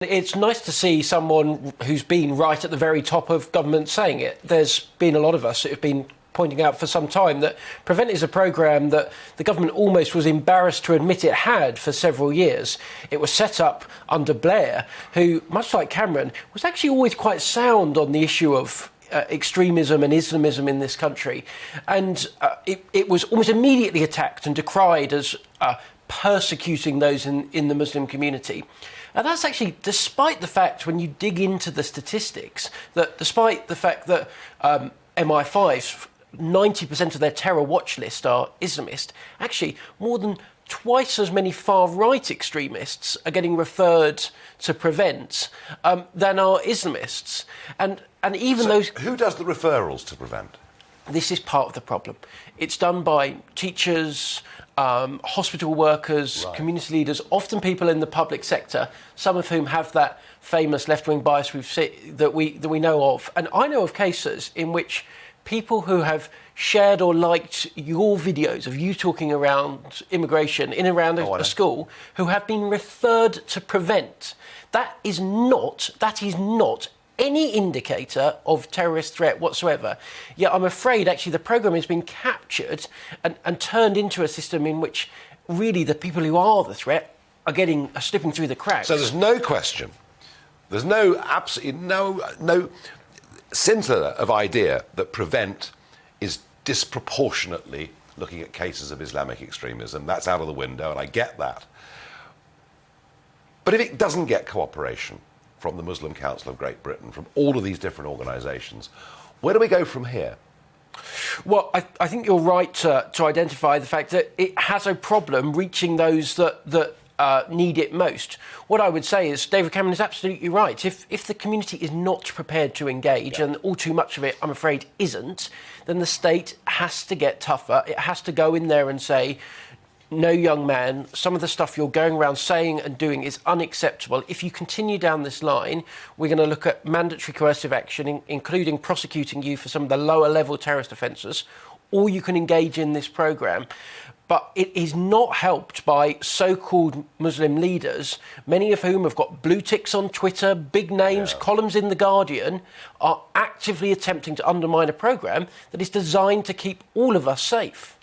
It's nice to see someone who's been right at the very top of government saying it. There's been a lot of us that have been pointing out for some time that Prevent is a programme that the government almost was embarrassed to admit it had for several years. It was set up under Blair, who, much like Cameron, was actually always quite sound on the issue of extremism and Islamism in this country. And it was almost immediately attacked and decried as persecuting those in the Muslim community. And that's actually despite the fact, when you dig into the statistics, that despite the fact that MI5's 90% of their terror watch list are Islamist, actually more than twice as many far-right extremists are getting referred to Prevent than are Islamists. And even those... Who does the referrals to Prevent? This is part of the problem. It's done by teachers, hospital workers, right, community leaders, often people in the public sector, some of whom have that famous left-wing bias that we know of. And I know of cases in which people who have shared or liked your videos of you talking around immigration in and around a school who have been referred to Prevent. That is not any indicator of terrorist threat whatsoever. Yet I'm afraid actually the programme has been captured and turned into a system in which really the people who are the threat are slipping through the cracks. So there's no question, there's absolutely no scintilla of idea that Prevent is disproportionately looking at cases of Islamic extremism. That's out of the window, and I get that. But if it doesn't get cooperation from the Muslim Council of Great Britain, from all of these different organisations, where do we go from here? Well, I think you're right to identify the fact that it has a problem reaching those that need it most. What I would say is David Cameron is absolutely right. If the community is not prepared to engage, and all too much of it, I'm afraid, isn't, then the state has to get tougher. It has to go in there and say, no, young man, some of the stuff you're going around saying and doing is unacceptable. If you continue down this line, we're going to look at mandatory coercive action, including prosecuting you for some of the lower level terrorist offences, or you can engage in this programme. But it is not helped by so-called Muslim leaders, many of whom have got blue ticks on Twitter, big names, columns in The Guardian, are actively attempting to undermine a programme that is designed to keep all of us safe.